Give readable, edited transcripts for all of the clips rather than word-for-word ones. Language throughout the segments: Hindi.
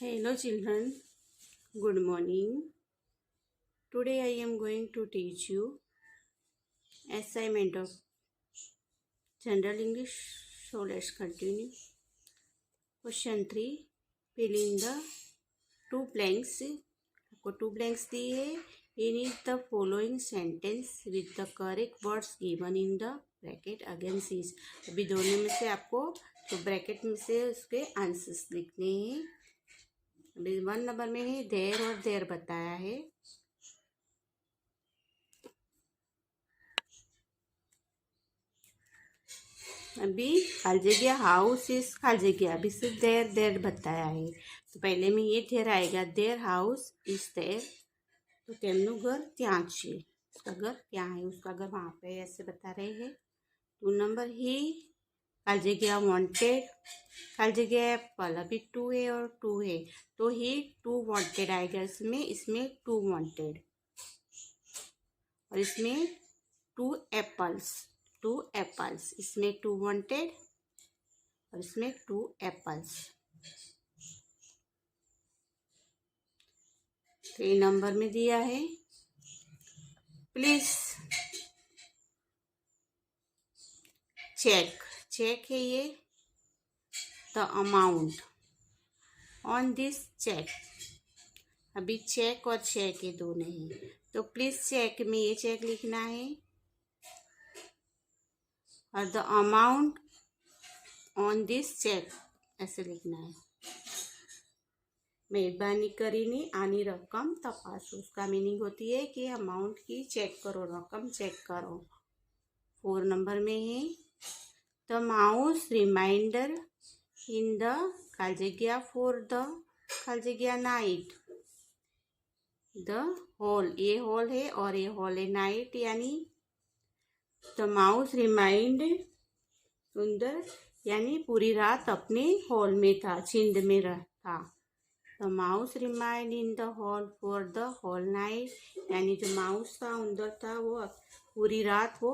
Hello children, good morning. Today I am going to teach you assignment of General English. So let's continue. Question 3. Fill in the two blanks. आपको two blanks दिए है. Finish the following sentence with the correct words given in the bracket against each. अभी दोनों में से आपको तो ब्रैकेट में से उसके आंसर्स लिखने हैं. अभी 1 नंबर में है देर और देर बताया है. अभी खाली जगह हाउस इज खाली जगह अभी सिर्फ देर देर बताया है. तो पहले में ये देर आएगा देर हाउस इज देर. तो તેમનું घर ત્યાં છે. उसका घर ત્યાં है. उसका घर वहाँ पे ऐसे बता रहे हैं. 2 नंबर ही खाली जगह वांटेड खाली जगह एप्पल. अभी 2 है और 2 है तो ही 2 वांटेड आएगा. इसमें 2 वांटेड और इसमें 2 एप्पल्स. इसमें 2 वांटेड और इसमें 2 एप्पल्स. 3 नंबर में दिया है प्लीज चेक है ये the amount on this cheque. अभी चेक और चेक ये दोनों है तो प्लीज चेक में ये चेक लिखना है और the amount on this cheque ऐसे लिखना है. मेहरबानी करीने आनी रकम तपासो. उसका मीनिंग होती है कि अमाउंट की चेक करो, रकम चेक करो. 4 नंबर में है the mouse remained in the खाली जगह फॉर द खाली जगह नाइट. द हॉल ये हॉल है और ये हॉल है नाइट यानी द माउस रिमाइंड सुंदर यानी पूरी रात अपने हॉल में था, छिंद में था. The mouse remained in the hole for the whole night यानी जो माउस था अंदर था वो पूरी रात वो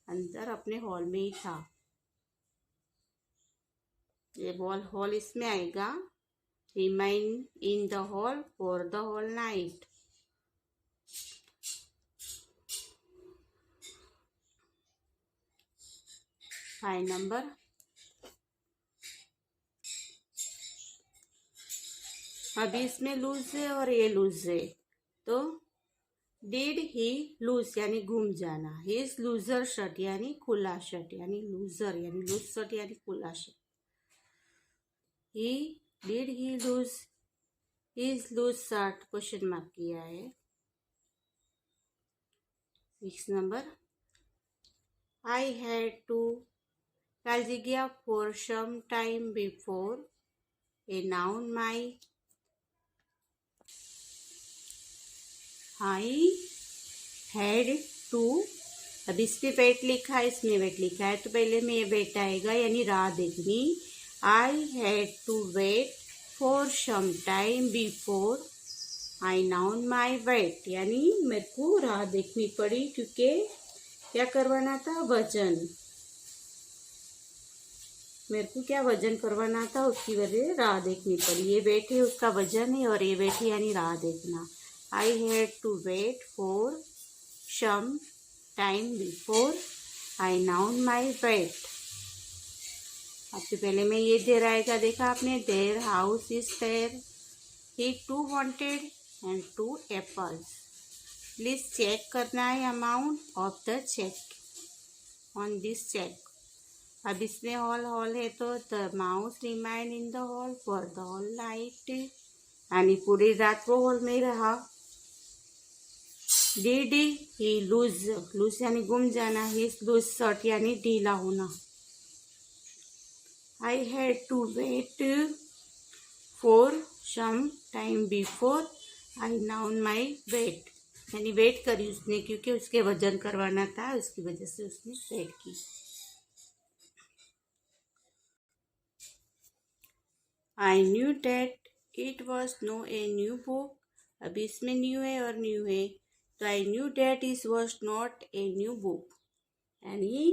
अंदर अपने हॉल में ही था. ये हॉल इसमें आएगा. Remained in the hole for the whole night. Five number अभी इसमें लूज है और ये लूज है तो डिड ही लूज यानी घूम जाना. हिज लूजर शर्ट यानी खुला शर्ट यानी लूजर यानी लूज शर्ट यानी खुला shirt. He did he lose his loose shirt question mark किया है. 6 नंबर आई हैड टू खाली जगह for some time before a noun my. I had to. अब इसमें वेट लिखा है इसमें वेट लिखा है तो पहले में ये वेट आएगा यानी राह देखनी. I had to wait for some time before I noun my wait यानी मेरे को राह देखनी पड़ी क्योंकि क्या करवाना था वजन. मेरे को क्या वजन करवाना था उसकी वजह राह देखनी पड़ी. ये वेट है उसका वजन है और ये वेट है यानी राह देखना. I had to wait for some time before I known my weight. आपसे पहले में ये देर आएगा देखा आपने. There house is there. He 2 wanted and 2 apples. Please check करना है amount of the cheque on this cheque. अब इसमें हॉल है तो the mouse remained in the hole for the whole night यानी पूरी रात वो हॉल में रहा. डिड ही लूज यानी गुम जाना. हिज लूज शर्ट यानी ढीला होना. I had to wait for some time before I noun my wait यानी वेट करी उसने क्योंकि उसके वजन करवाना था उसकी वजह से उसने वेट की. I knew that it was no a new book. अभी इसमें न्यू है और न्यू है तो I knew that is was not a new book यानी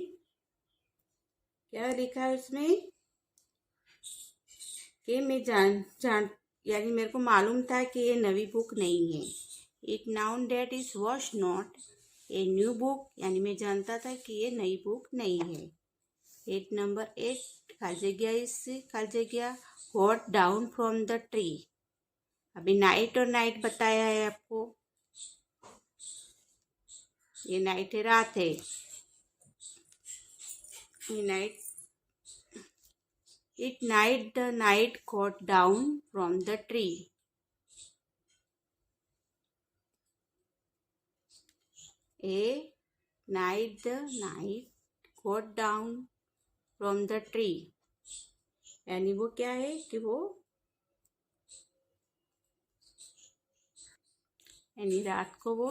क्या लिखा है उसमें कि मैं जान यानी मेरे को मालूम था कि ये नवी बुक नहीं है। It noun date is was not a new book, यानी मैं जानता था कि ये नई बुक नहीं है। 8 नंबर 8 खाली जगह इस खाली जगह got down from the tree. अभी नाइट और नाइट बताया है आपको, ये नाइट है, रात है, ये night. At night the night got down from the tree. A night the night got down from the tree. यानी वो क्या है कि वो यानी रात को वो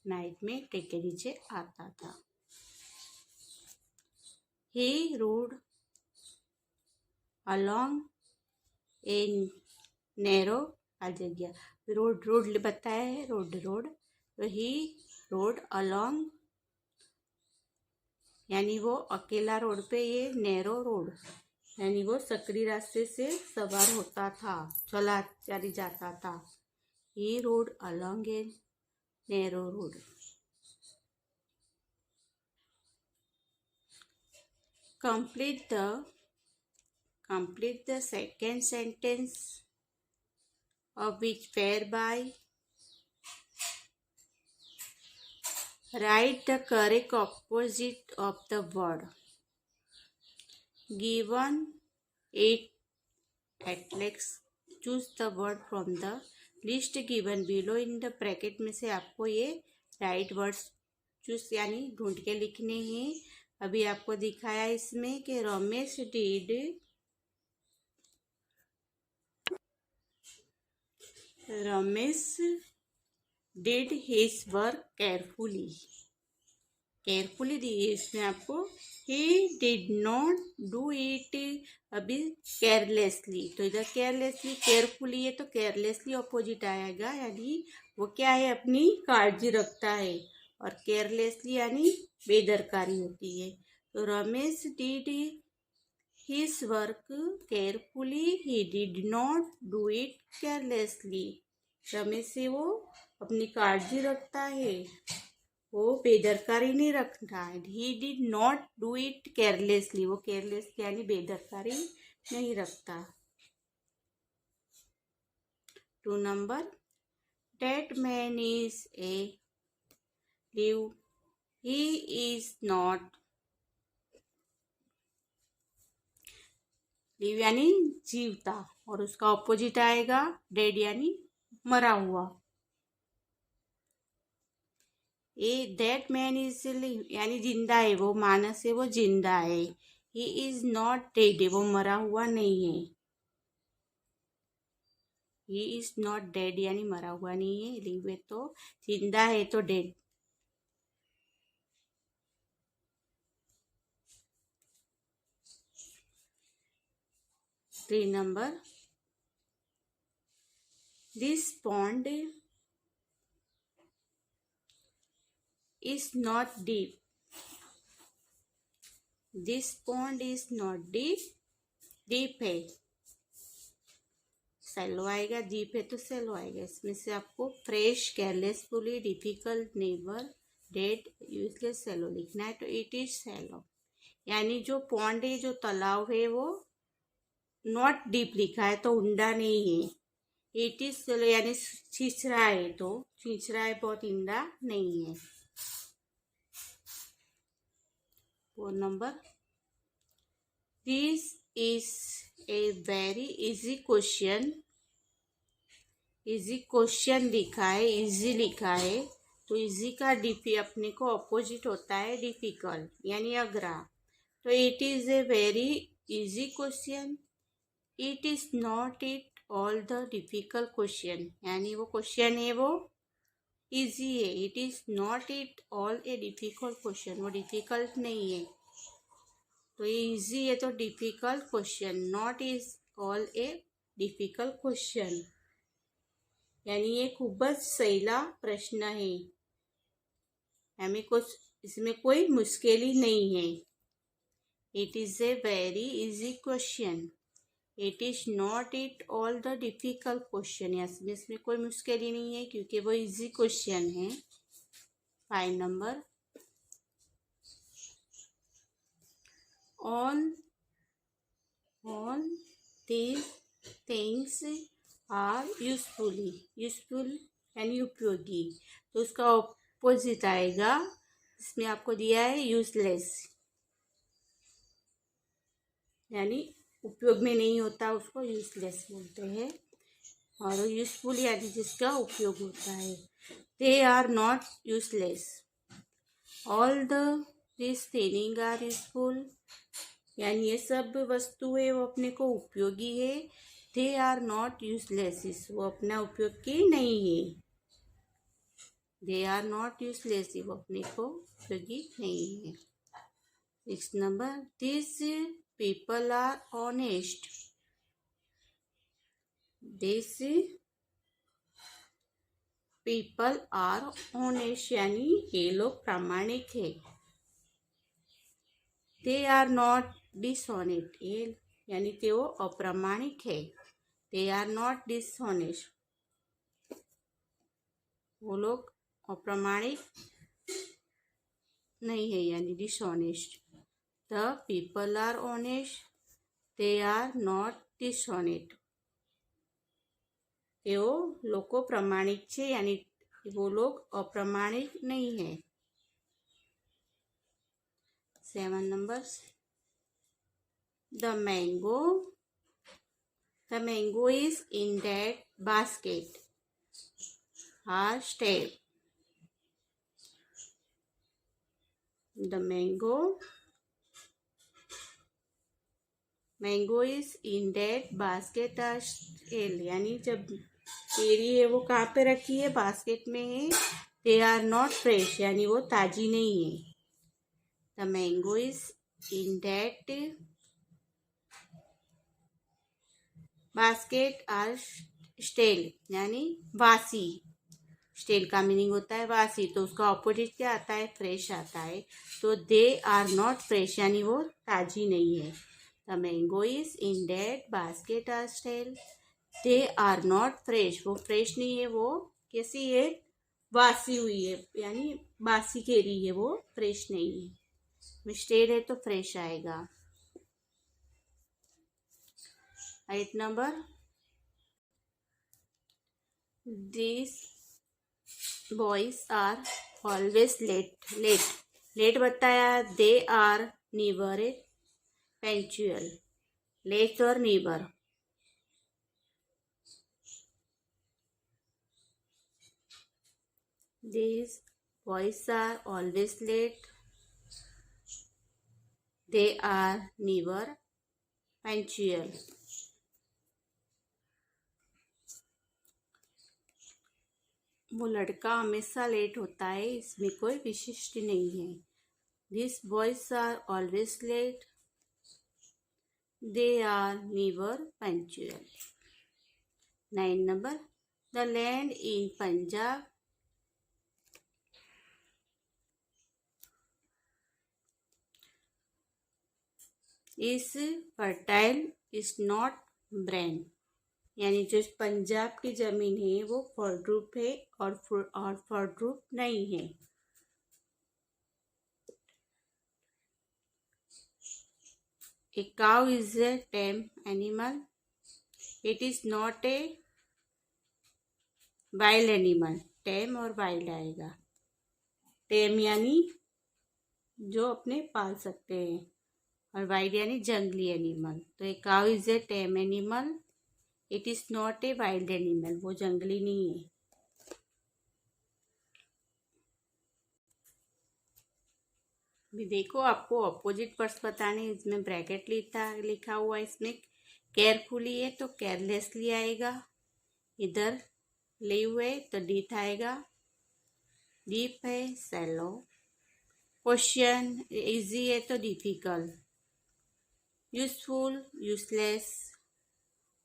नाइट में ट्री के नीचे आता था। He rode along a narrow जगह रोड रोड बताया है, रोड रोड, तो ही रोड अलोंग यानी वो अकेला रोड पे, ये नैरो रोड यानी वो सकरी रास्ते से सवार होता था, चला चली जाता था। He rode along a narrow road. complete the second sentence of which whereby write the correct opposite of the word given it atlas choose the word from the list given below in the bracket में से आपको ये राइट वर्ड्स चूज यानी ढूंढ के लिखने हैं। अभी आपको दिखाया इसमें कि Ramesh did his work carefully दी है इसमें आपको। He did not do it अभी केयरलेसली, तो इधर केयरलेसली केयरफुली है तो केयरलेसली ऑपोजिट आएगा, यानी वो क्या है अपनी काळजी रखता है, और केयरलेसली यानी बेदरकारी होती है। तो Ramesh did his work carefully, he did not do it carelessly. Ramesh से वो अपनी काळजी रखता है, वो बेदरकारी नहीं रखता है। ही did not do it carelessly, वो केयरलेसली यानी बेदरकारी नहीं रखता। 2 number that man is a live, he is not live यानी जीवता, और उसका ऑपोजिट आएगा डेड यानी मरा हुआ। ए दैट मैन इज लिव यानी जिंदा है, वो मानस है, वो जिंदा है। ही इज नॉट डेड, वो मरा हुआ नहीं है। ही इज नॉट डेड यानी मरा हुआ नहीं है, लिव है तो जिंदा है तो dead. Three number this pond is not deep, this pond is not deep, deep है, सैलो आएगा, डीप है तो सैलो आएगा। इसमें से आपको fresh, carelessfully, difficult, never, dead, useless, shallow लिखना है। तो इट इज सैलो यानी जो पॉन्ड है, जो तालाब है, वो नॉट डीप लिखा है तो ऊंडा नहीं है। इट इज सैलो यानी छिछरा है, तो छिछरा है बहुत ऊंडा नहीं है। 4 number this is a very easy question, easy question लिखा है, इजी लिखा है, तो इजी का डिफी अपने को अपोजिट होता है डिफिकल्ट यानी अगरा। तो it is a very easy question, it is not it all the difficult question, यानी वो क्वेश्चन है वो इजी है। It is not it all a difficult question, वो डिफिकल्ट नहीं है। तो ये इजी है तो difficult question, not is all a difficult question यानी ये खूबच सैला प्रश्न है, हमें कुछ इसमें कोई मुश्किल ही नहीं है। It is a very easy question, it is not it all the difficult question, इसमें कोई मुश्किल ही नहीं है क्योंकि वो इजी क्वेश्चन है। 5 नंबर, all these things are useful यानी उपयोगी, तो उसका ऑपोजिट आएगा। इसमें आपको दिया है यूजलेस, यानी उपयोग में नहीं होता, उसको यूजलेस बोलते हैं। और यूजफुल यानी जिसका उपयोग होता है। They are not useless, all this thing are useful, यानी ये सब वस्तुएं वो अपने को उपयोगी है। दे आर नॉट यूजलेस, वो अपना उपयोगी नहीं है। दे आर नॉट यूजलेस, वो अपने को उपयोगी नहीं है। 6 नंबर, this people are honest, this people are honest, यानी ये लोग प्रामाणिक है। दे आर नॉट डिसऑनेस्ट, ये यानी कि वो अप्रामाणिक है। दे आर नॉट डिसऑनेस्ट, वो लोग अप्रामाणिक नहीं है, यानी dishonest. The people are honest, they are not dishonest, वो लोग को प्रामाणिक है, यानी वो लोग अप्रामाणिक नहीं है। 7 नंबर, the mango is in that basket are stale, the mango is in that basket are stale, यानी जब केरी है वो कहाँ पे रखी है, बास्केट में है। दे आर नॉट फ्रेश, यानी वो ताजी नहीं है। The mango is in that basket are stale, यानी वासी। स्टेल का मीनिंग होता है वासी, तो उसका ऑपोजिट क्या आता है, फ्रेश आता है। तो दे आर नॉट फ्रेश, यानी वो ताजी नहीं है। The mango is in that basket are stale, they are not fresh, वो फ्रेश नहीं है, वो कैसी है, बासी हुई है, यानी बासी केरी है, वो फ्रेश नहीं है। स्टेल है तो फ्रेश आएगा। 8 number, this boys are always late बताया, they are never punctual, late और never. These boys are always late, they are never punctual. वो लड़का हमेशा लेट होता है, इसमें कोई विशिष्ट नहीं है। These boys are always late, they are never punctual. 9 number, the land in Punjab is fertile, is not barren, यानी जो पंजाब की जमीन है वो फलद्रुप है और फलद्रुप नहीं है। A cow is a tame animal, it is not a wild animal, tame और wild आएगा। tame यानी जो अपने पाल सकते हैं और wild यानी जंगली एनिमल। तो a cow is a tame animal, it is not a wild animal, वो जंगली नहीं है। भी देखो, आपको अपोजिट वर्ड्स बताने, इसमें ब्रैकेट लिखा हुआ, इसमें केयरफुली है तो केयरलेसली आएगा। इधर लीव है तो डीथ आएगा। डीप है सैलो। क्वेश्चन इजी है तो difficult. Useful useless.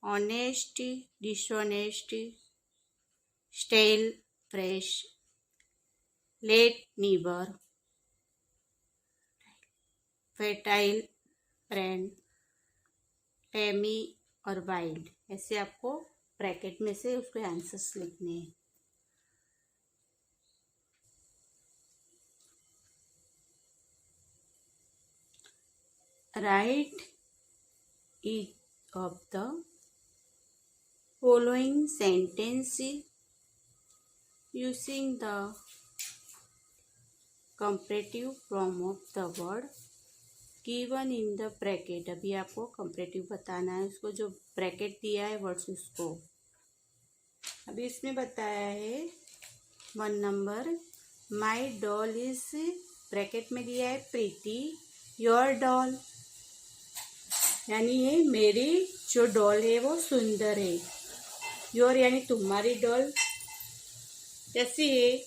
Honest dishonest. Stale fresh. Late never. fertile, brand, tammy, और वाइल्ड, ऐसे आपको ब्रैकेट में से उसके आंसर्स लिखने हैं। Write each of the following sentence using the comparative form of the word given in the bracket। अभी आपको comparative बताना है, उसको जो ब्रैकेट दिया है वर्ड्स उसको। अभी इसमें बताया है 1 number, my doll is, bracket में दिया है प्रीति योर डॉल, यानी ये मेरी जो डॉल है वो सुंदर है। योर यानी तुम्हारी डॉल कैसी है,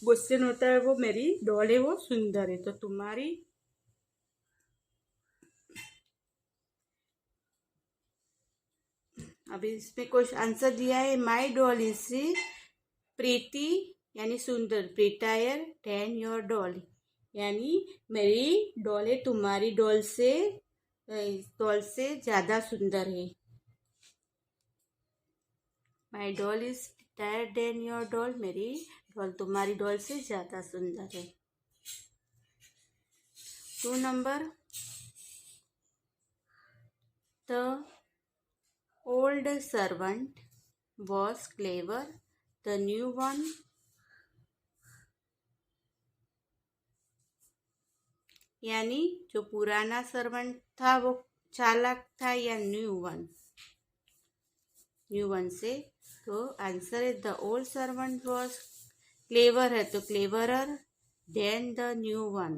क्वेश्चन होता है वो मेरी डॉल है वो सुंदर है, तो तुम्हारी अभी इसमें कुछ आंसर दिया है, माई डॉल इज प्रीति यानी सुंदर, प्रीटायर देन योर डॉल, यानी मेरी डॉल है तुम्हारी डॉल से ज़्यादा सुंदर है। My doll is prettier than your doll, मेरी डॉल तुम्हारी डॉल से ज़्यादा सुंदर है। 2 number, the old servant was clever, the new one यानी जो पुराना सर्वेंट था वो चालाक था या न्यू वन से, तो आंसर है the old servant was clever है तो cleverer than the new one,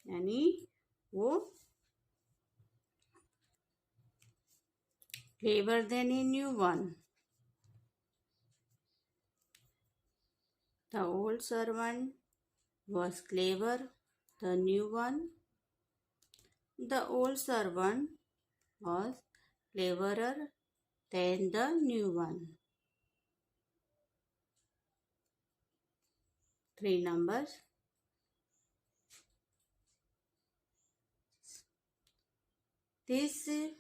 यानी वो clever than a new one. The old servant was clever, the new one. The old servant was cleverer than the new one. 3 numbers. These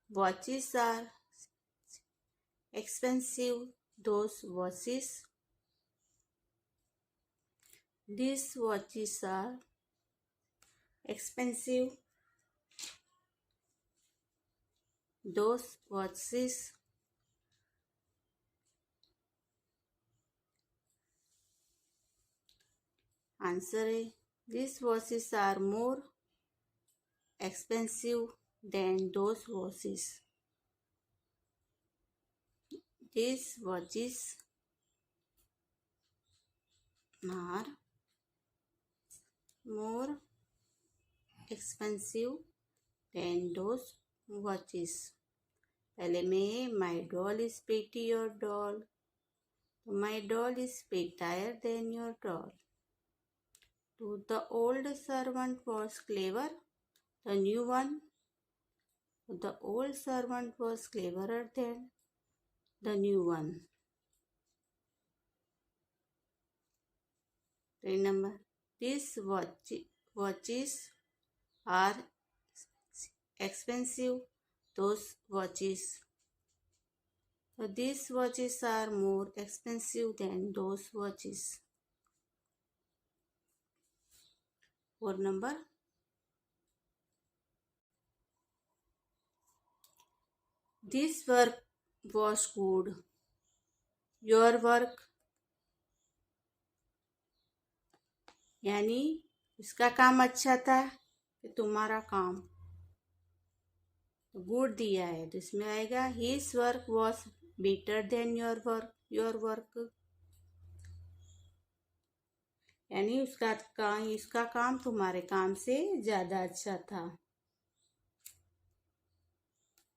watches are expensive, those watches. These watches are expensive, those watches answer है these watches are more expensive than those watches. These watches are more expensive than those watches। पहले में my doll is pretty your doll, my doll is prettier than your doll। To the old servant was clever, the new one, the old servant was cleverer than the new one। Remember, these watches are expensive, those watches, so these watches are more expensive than those watches। 4 number, this work was good, your work यानी इसका काम अच्छा था कि तुम्हारा काम, गुड दिया है तो इसमें आएगा his work was better than your work, यानी इसका काम तुम्हारे काम से ज़्यादा अच्छा था।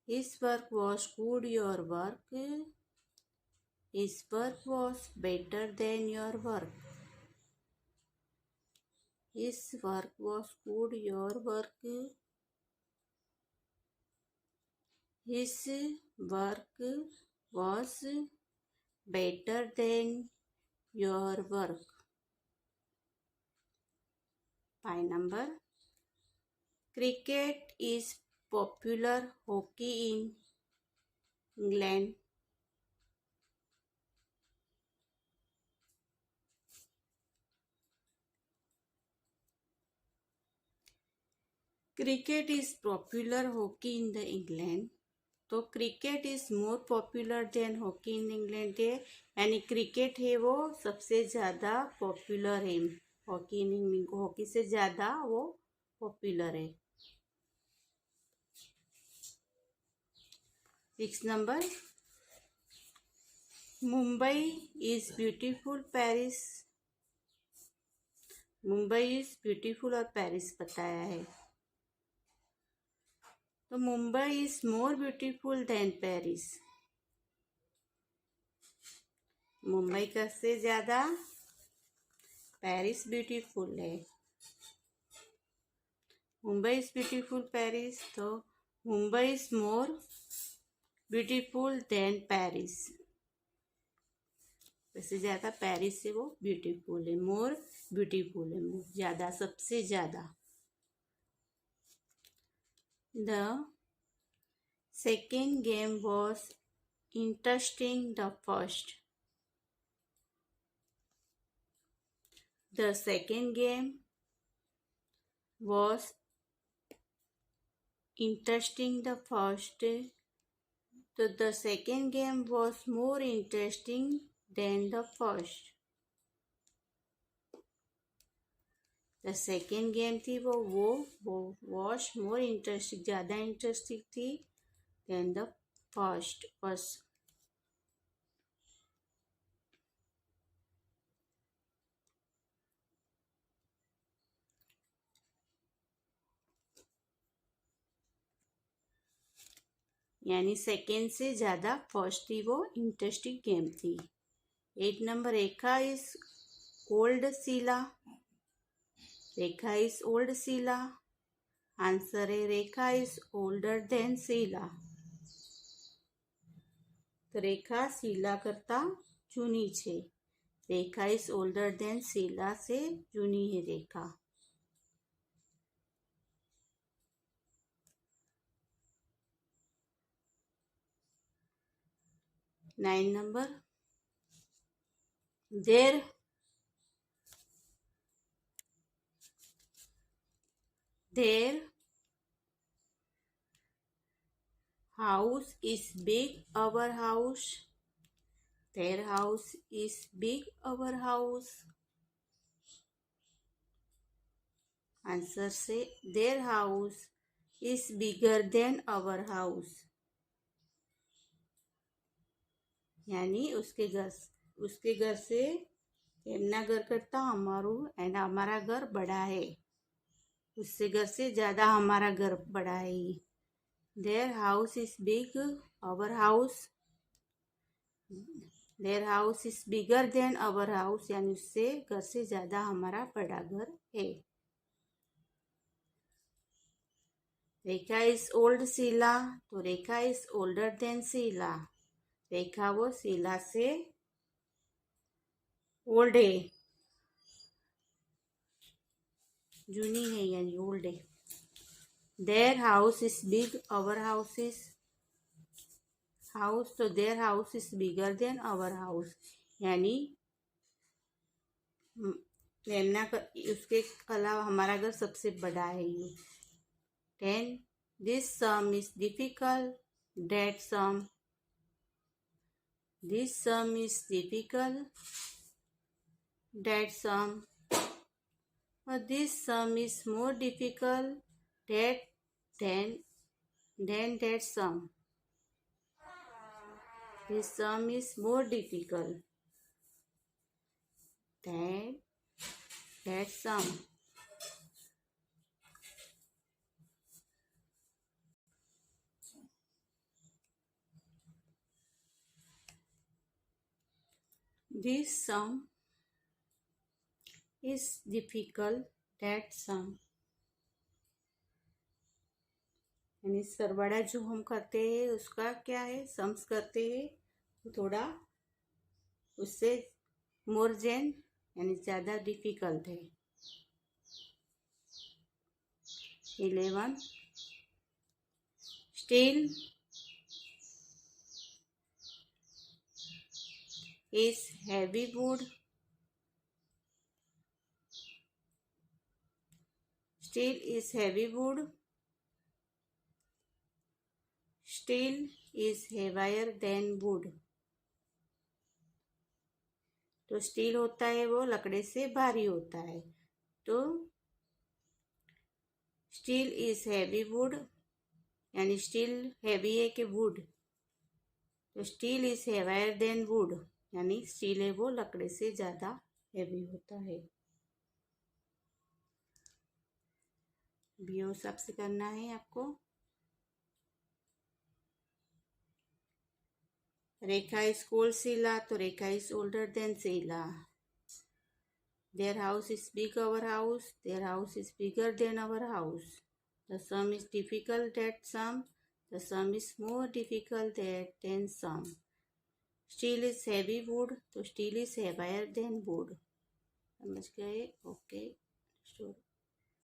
His work was good your work, his work was better than your work, his work was good your work, his work was better than your work। 5 number, Cricket is popular hockey in England. Cricket is popular hockey in the England. तो cricket is more popular than hockey in England है, यानी क्रिकेट है वो सबसे ज़्यादा पॉपुलर है हॉकी इन इंग्लैंड, हॉकी से ज़्यादा वो पॉपुलर है। 6 number, Mumbai is beautiful Paris. Mumbai is beautiful और पेरिस बताया है, तो Mumbai is more beautiful then Paris. Mumbai का से ज़्यादा पेरिस ब्यूटीफुल है। मुंबई इज ब्यूटीफुल पेरिस, तो Mumbai is more beautiful then Paris. वैसे ज़्यादा पेरिस से वो ब्यूटीफुल है, मोर ब्यूटीफुल है, ज़्यादा, सबसे ज़्यादा। The second game was interesting the first. The second game was interesting the first. So the second game was more interesting than the first. The second game थी वो was more interesting, ज़्यादा इंटरेस्टिंग थी than the first. यानी सेकेंड से ज़्यादा फर्स्ट थी वो इंटरेस्टिंग गेम थी। 8 नंबर, Rekha is old Sheela. Rekha is old Sheela. Answer है Rekha is older than Sheela. तो रेखा शीला करता जूनी छे। Rekha is older than Sheela से जूनी है रेखा। 9 नंबर, their house is big, our house. Their house is big, our house. Answer से their house is bigger than our house, यानी उसके घर से एमना घर करता हमारा घर बड़ा है, उससे घर से ज़्यादा हमारा घर बड़ा है। Their house is big, our house. Their house is bigger than our house, यानी उससे घर से ज़्यादा हमारा बड़ा घर है। रेखा इज ओल्ड शीला, तो Rekha is older than Sheila. रेखा वो शीला से ओल्ड है, जूनी है, यानी ओल्ड है। Their house is big, our house is house, तो their house is bigger than our house, यानी उसके अलावा हमारा घर सबसे बड़ा है ये। 10, this sum is difficult, that sum. This sum is difficult, that sum. This sum is more difficult than that sum. This sum is more difficult than that sum. This sum is difficult, that sum. यानी सरवाड़ा जो हम करते हैं उसका क्या है, सम्स करते हैं, तो थोड़ा उससे मोर यानी ज़्यादा डिफिकल्ट है। 11. Steel is heavy wood. Steel is heavy wood. Steel is heavier than wood. तो स्टील होता है वो लकड़े से भारी होता है। तो स्टील इज हैवी वुड, यानी स्टील हैवी है कि वुड। तो steel is heavier than wood, यानी स्टील है वो लकड़े से ज़्यादा हैवी होता है। बीओ सबसे करना है आपको। रेखा इज कोल्ड शीला, तो Rekha is older than Sheela. Their house is big, our house. Their house is bigger than our house. The sum is difficult that sum. The sum is more difficult than sum. Steel is heavy wood, तो steel is heavier than wood. समझ गए? ओके।